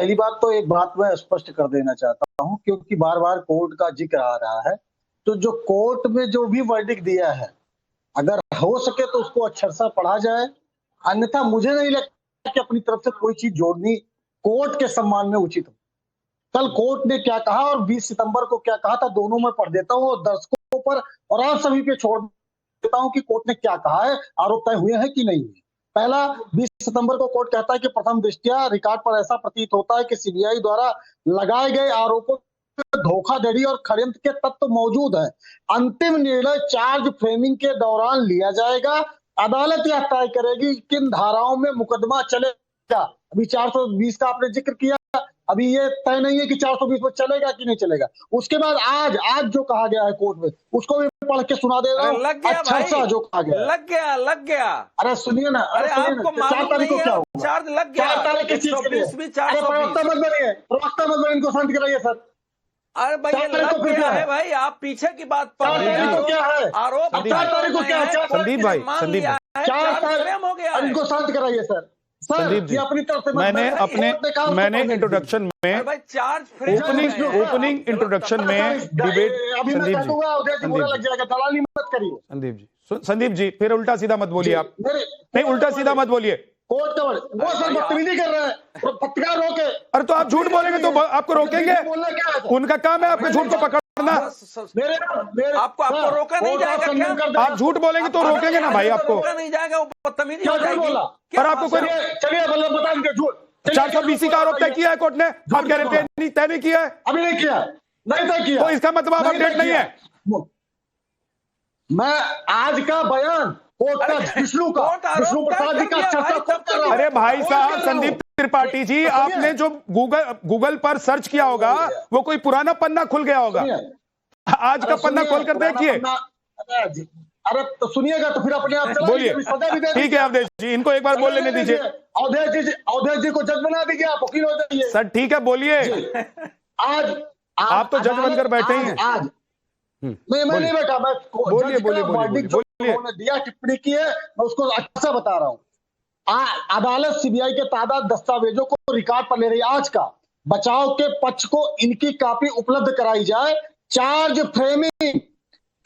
पहली बात तो एक बात मैं स्पष्ट कर देना चाहता हूं, क्योंकि बार बार कोर्ट का जिक्र आ रहा है। तो जो कोर्ट में जो भी वर्डिक्ट दिया है, अगर हो सके तो उसको अक्षरशः पढ़ा जाए, अन्यथा मुझे नहीं लगता कि अपनी तरफ से कोई चीज जोड़नी कोर्ट के सम्मान में उचित हो। कल कोर्ट ने क्या कहा और 20 सितंबर को क्या कहा था, दोनों मैं पढ़ देता हूं और दर्शकों पर और आप सभी पे छोड़ देता हूं कि कोर्ट ने क्या कहा है, आरोप तय हुए हैं कि नहीं हुए। पहला, 20 सितंबर को कोर्ट कहता है कि प्रथम दृष्टया रिकॉर्ड पर ऐसा प्रतीत होता है कि सीबीआई द्वारा लगाए गए आरोपों में धोखाधड़ी और षड्यंत्र के तत्व मौजूद है। अंतिम निर्णय चार्ज फ्रेमिंग के दौरान लिया जाएगा। अदालत यह तय करेगी किन धाराओं में मुकदमा चलेगा। अभी 420 का आपने जिक्र किया, अभी ये तय नहीं है कि 420 में चलेगा कि नहीं चलेगा। उसके बाद आज जो कहा गया है कोर्ट में, उसको भी पढ़ के सुना दे रहा हूं। अच्छा सा जो कहा गया, लग गया। अरे सुनिए ना, अरे आपको 4 तारीख को क्या होगा? चार्ज लग गया। 4 तारीख की चीज के लिए। अरे प्रवक्ता मत बनिए, प्रवक्ता मत बनिए, इनको शांत कराइए सर। अरे भाई लग गया है भाई, आप पीछे की बात पर क्या है आरोप। 4 तारीख को क्या है? संदीप भाई, 4 तारीख हो गया। इनको शांत कराइए सर। संदीप जी, अपनी तरफ से मैंने इंट्रोडक्शन में ओपनिंग इंट्रोडक्शन में डिबेट, संदीप जी फिर उल्टा सीधा मत बोलिए आप। नहीं, उल्टा सीधा मत बोलिए। कोर्ट का वो सर बदतमीजी कर रहे हैं, पत्रकार रोके। अरे तो आप झूठ बोलेंगे तो आपको रोकेंगे? उनका काम है आपके झूठ को पकड़ना। आपको रोका नहीं जाएगा क्या? आप झूठ बोलेंगे तो रोकेंगे ना भाई आपको। रोका नहीं जाएगा, वो बदतमीजी हो जाएगी। और आपको कोई चलिए बता दीजिए झूठ। 420 का आरोप तय किया है कोर्ट ने, आप कह रहे थे तय नहीं किया है। अभी नहीं किया, नहीं तय किया, तो इसका मतलब आप अपडेट नहीं है। मैं आज का बयान कोर्ट का विष्णु प्रसाद जी का चर्चा कर रहा हूं। अरे भाई साहब, संदीप त्रिपाठी जी, आपने जो गूगल पर सर्च किया होगा वो कोई पुराना पन्ना खुल गया होगा। आज का पन्ना खोल कर देखिए। अरे तो सुनिएगा तो फिर अपने आप बोलिए। ठीक है अवधेश जी, इनको एक बार बोल लेने दीजिए। अवधेश जी को जज बना दीजिए, आप वकील हो जाइए। सर ठीक है, बोलिए। आज आप तो जज बनकर बैठे ही हैं। आज मैं नहीं बैठा, मैं बोलिए दिया टिप्पणी की है, मैं उसको अच्छा बता रहा हूं। अदालत सीबीआई के ताजा दस्तावेजों को रिकॉर्ड पर ले रही है। आज का बचाव के पक्ष को इनकी कॉपी उपलब्ध कराई जाए। चार्ज फ्रेमिंग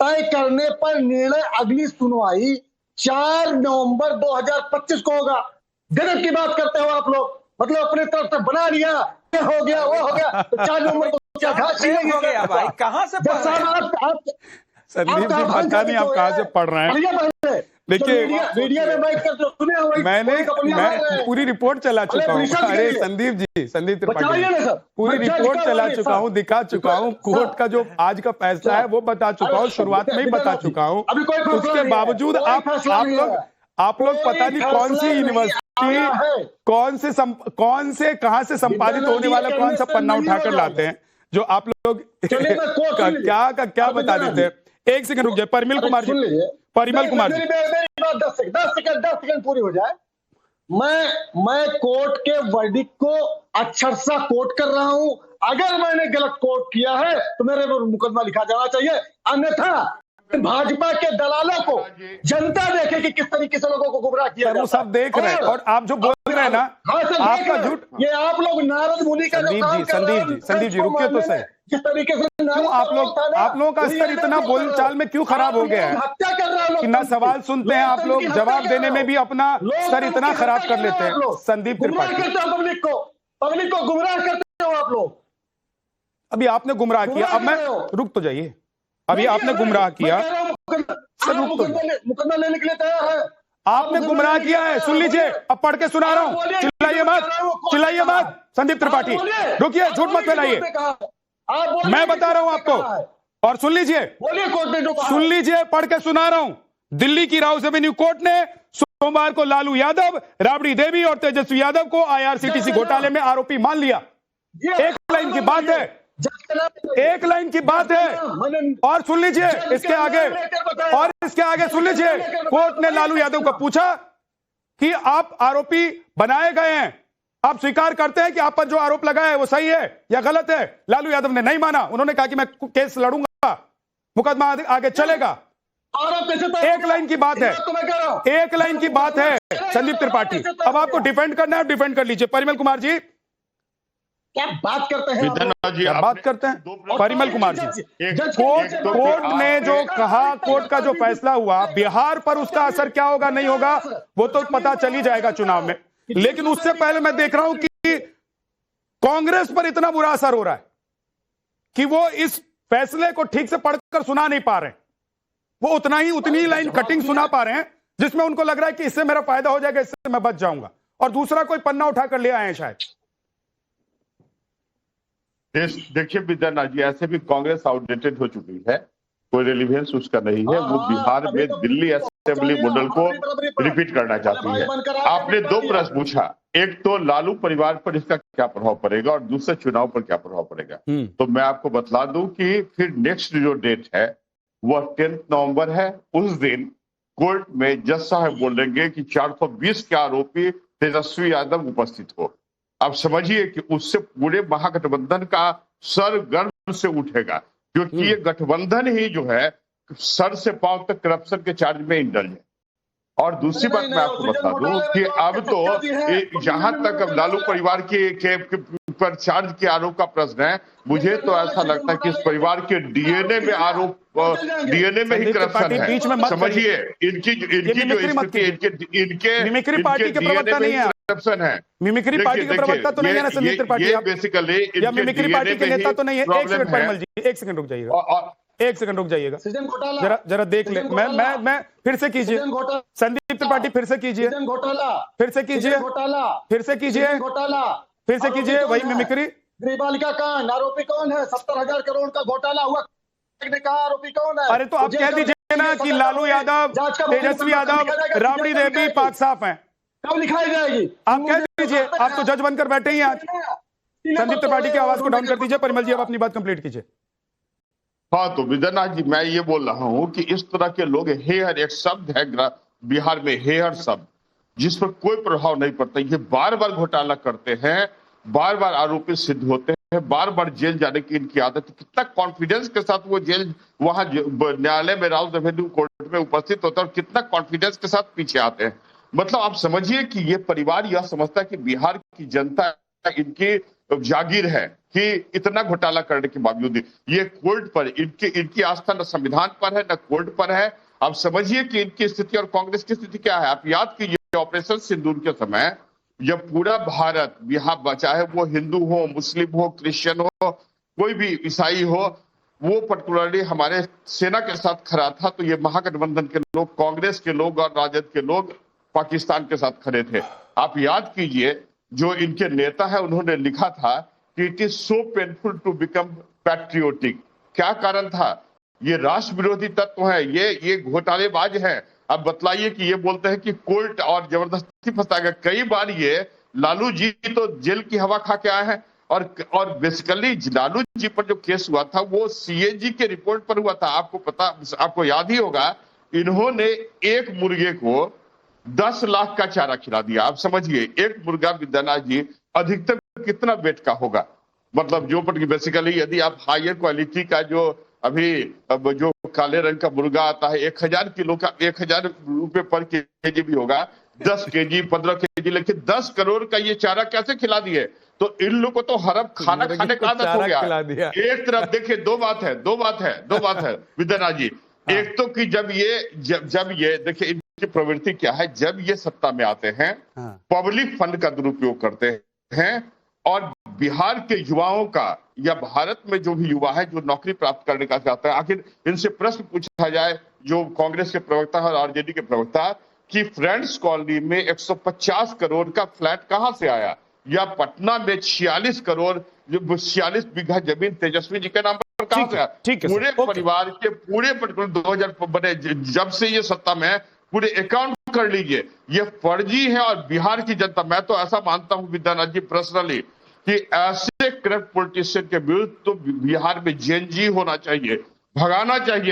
तय करने पर निर्णय अगली सुनवाई 4 नवंबर 2025 को होगा। गजब की बात करते हो आप लोग, मतलब अपने तरफ से बना लिया, ये हो गया वो हो गया, तो 4 नवंबर को क्या घास हो गया भाई? कहां से पढ़ रहे हैं? संदीप जी पता नहीं आप कहां से पढ़ रहे हैं। देखिए मैं पूरी रिपोर्ट चला चुका हूँ। अरे संदीप त्रिपाठी, पूरी रिपोर्ट चला चुका हूँ, दिखा चुका हूँ। कोर्ट का जो आज का फैसला है वो बता चुका हूँ, शुरुआत में ही बता चुका हूँ। उसके बावजूद आप लोग पता नहीं कौन सी यूनिवर्सिटी, कौन से कहां से संपादित होने वाला कौन सा पन्ना उठाकर लाते हैं जो आप लोग क्या बता देते हैं। एक सेकंड रुक जाए, परिमल कुमार जी। 10 सेकंड पूरी हो जाए। मैं कोर्ट के वर्डिक्ट को अक्षरशः कोट कर रहा हूं। अगर मैंने गलत कोट किया है तो मेरे पर मुकदमा लिखा जाना चाहिए, अन्यथा भाजपा के दलालों को जनता देखे कि किस तरीके से लोगों को गुमराह किया जाता है। वो सब देख रहे हैं। और आप जो बोल रहे हैं ना, आपका झूठ, ये आप लोग नारद मुनि का संदीप जी रुकिए तो सही। किस तरीके से क्यों आप लोगों का स्तर इतना बोलचाल में क्यों खराब हो गया है कि ना सवाल सुनते हैं आप लोग, जवाब देने में भी अपना स्तर इतना खराब कर लेते हैं। संदीप त्रिपाठी, पब्लिक को गुमराह करते हो आप लोग। अभी आपने गुमराह किया, अब मैं रुक तो जाइए। अभी आपने गुमराह किया, मुकदमा लेने के लिए तैयार है। आपने गुमराह किया है, सुन लीजिए, अब पढ़ के सुना रहा हूं। चिल्लाइए मत संदीप त्रिपाठी, रुकिए, झूठ मत फैलाइए। मैं बता रहा हूं आपको, और सुन लीजिए, पढ़ के सुना रहा हूं। दिल्ली की राउस एवेन्यू कोर्ट ने सोमवार को लालू यादव, राबड़ी देवी और तेजस्वी यादव को आईआरसीटीसी घोटाले में आरोपी मान लिया। एक लाइन की बात है, एक लाइन की बात है। और सुन लीजिए इसके आगे सुन लीजिए, कोर्ट ने लालू यादव को पूछा कि आप आरोपी बनाए गए हैं, आप स्वीकार करते हैं कि आप पर जो आरोप लगा है वो सही है या गलत है। लालू यादव ने नहीं माना, उन्होंने कहा कि मैं केस लड़ूंगा, मुकदमा आगे चलेगा। एक लाइन की बात है, एक लाइन की बात है संदीप त्रिपाठी। अब आपको डिफेंड करना है, डिफेंड कर लीजिए। परिमल कुमार जी, क्या बात करते हैं आप लोग? विद्यानाथ जी, क्या आपने बात करते हैं? दो प्रश्न- परिमल कुमार जी, कोर्ट ने जो कहा, कोर्ट का जो फैसला हुआ, बिहार पर उसका असर क्या होगा नहीं होगा वो तो पता चल ही जाएगा चुनाव में, लेकिन उससे पहले मैं देख रहा हूं कि कांग्रेस पर इतना बुरा असर हो रहा है कि वो इस फैसले को ठीक से पढ़कर सुना नहीं पा रहे हैं। वो उतनी ही लाइन कटिंग सुना पा रहे हैं जिसमें उनको लग रहा है कि इससे मेरा फायदा हो जाएगा, इससे मैं बच जाऊंगा, और दूसरा कोई पन्ना उठाकर ले आए हैं शायद। देखिए विद्यानाथ जी, ऐसे भी कांग्रेस आउटडेटेड हो चुकी है, कोई रिलीवेंस उसका नहीं है। वो बिहार में दिल्ली असेंबली मॉडल को रिपीट करना चाहती है। आपने दो प्रश्न पूछा, एक तो लालू परिवार पर इसका क्या प्रभाव पड़ेगा और दूसरे चुनाव पर क्या प्रभाव पड़ेगा। तो मैं आपको बतला दूं कि फिर नेक्स्ट जो डेट है वह 10 नवंबर है। उस दिन कोर्ट में जज साहब बोलेंगे कि 420 के आरोपी तेजस्वी यादव उपस्थित हो। आप समझिए कि उससे पूरे महागठबंधन का सर गर्व से उठेगा, क्योंकि ये गठबंधन ही जो है सर से पांव तक करप्शन के चार्ज में इंडल्ज है। और दूसरी बात मैं आपको बता दूं कि अब तो जहां तक अब लालू परिवार के पर चार्ज के आरोप का प्रश्न है, मुझे तो ऐसा लगता है कि इस परिवार के डीएनए में आरोप, डीएनए में ही करप्शन है। समझिए इनकी जो स्थिति, इनके मिमिक्री पार्टी के प्रवक्ता नहीं है, करप्शन है। मिमिक्री पार्टी के प्रवक्ता तो नहीं है ना संदीप त्रिपाठी, बेसिकली या मिमिक्री पार्टी के नेता तो नहीं है। एक सेकंड परिमल जी, एक सेकंड रुक जाइएगा, एक सेकंड रुक जाइएगा, जरा देख ले। मैं फिर से कीजिए संदीप त्रिपाठी, फिर से कीजिए, फिर से कीजिए, फिर से कीजिए, फिर से कीजिए वही मिमिक्री। गृहपालिका कांड, आरोपी कौन है? 70,000 करोड़ का घोटाला हुआ, ने कहा आरोपी कौन है? अरे तो आप कह दीजिए ना कि लालू यादव, तेजस्वी यादव, राबड़ी देवी पाक साफ हैं। कब लिखाई जाएगी? आप कह दीजिए, आप तो जज बनकर बैठे ही आज। संदीप त्रिपाठी की आवाज को डाउन कर दीजिए। परिमल जी अब अपनी बात कंप्लीट कीजिए। हाँ, तो विद्यानाथ जी, मैं ये बोल रहा हूं कि इस तरह के लोग, हेयर एक शब्द है बिहार में, हेयर शब्द, जिस पर कोई प्रभाव नहीं पड़ता। ये बार बार घोटाला करते हैं, बार बार आरोपी सिद्ध होते हैं, बार बार जेल जाने की इनकी आदत। कितना कॉन्फिडेंस के साथ वो जेल वहां न्यायालय में, राउज एवेन्यू कोर्ट में उपस्थित होता है और कितना कॉन्फिडेंस के साथ पीछे आते हैं। मतलब आप समझिए कि ये परिवार यह समझता है कि बिहार की जनता इनकी जागीर है, कि इतना घोटाला करने के बावजूद ये कोर्ट पर इनकी आस्था न संविधान पर है न कोर्ट पर है। आप समझिए कि इनकी स्थिति और कांग्रेस की स्थिति क्या है। आप याद कीजिए ऑपरेशन सिंदूर के समय, जब पूरा भारत, बिहार चाहे वो हिंदू हो, मुस्लिम हो, क्रिश्चियन हो, कोई भी ईसाई हो, वो पर्टिकुलरली हमारे सेना के साथ खड़ा था, तो ये महागठबंधन के लोग, कांग्रेस के लोग और राजद के लोग पाकिस्तान के साथ खड़े थे। आप याद कीजिए, जो इनके नेता है उन्होंने लिखा था कि it is so painful to become patriotic. क्या कारण था? ये राष्ट्र विरोधी तत्व है, ये घोटालेबाज है। अब बतलाइए कि ये बोलते हैं कि कोर्ट और जबरदस्ती फंसाएगा। कई बार ये लालू जी तो जेल की हवा खा के आए हैं, और बेसिकली लालू जी पर जो केस हुआ था वो सीएजी के रिपोर्ट पर हुआ था। आपको याद ही होगा, इन्होंने एक मुर्गे को 10 लाख का चारा खिला दिया। आप समझिए, एक मुर्गा विद्यानाथ जी अधिकतम कितना वेट का होगा? मतलब जो बेसिकली यदि आप हायर क्वालिटी का जो अभी जो काले रंग का मुर्गा आता है 1000 किलो का, 1000 रुपए पर केजी भी होगा, 10 केजी 15 केजी, लेकिन 10 करोड़ का ये चारा कैसे खिला दिए? तो इन लोगों को तो हरब खाना खाने का आदत हो गया। एक तरफ देखिए, दो बात है विद्यानाथ जी। एक तो कि जब ये देखिए इनकी प्रवृत्ति क्या है, जब ये सत्ता में आते हैं पब्लिक फंड का दुरुपयोग करते हैं, और बिहार के युवाओं का या भारत में जो भी युवा है जो नौकरी प्राप्त करने का चाहता है, आखिर इनसे प्रश्न पूछा जाए, जो कांग्रेस के प्रवक्ता और आरजेडी के प्रवक्ता, कि फ्रेंड्स कॉलोनी में 150 करोड़ का फ्लैट कहां से आया, या पटना में 46 करोड़ 46 बीघा जमीन तेजस्वी जी के नाम पर कहां से आया? पूरे परिवार के पूरे 2000 बने जब से ये सत्ता में है, पूरे अकाउंट कर लीजिए। ये फर्जी है, और बिहार की जनता, मैं तो ऐसा मानता हूं विद्यानाथ जी पर्सनली, कि ऐसे करप्ट पॉलिटिशियन के विरुद्ध तो बिहार में जेएनजी होना चाहिए, भगाना चाहिए।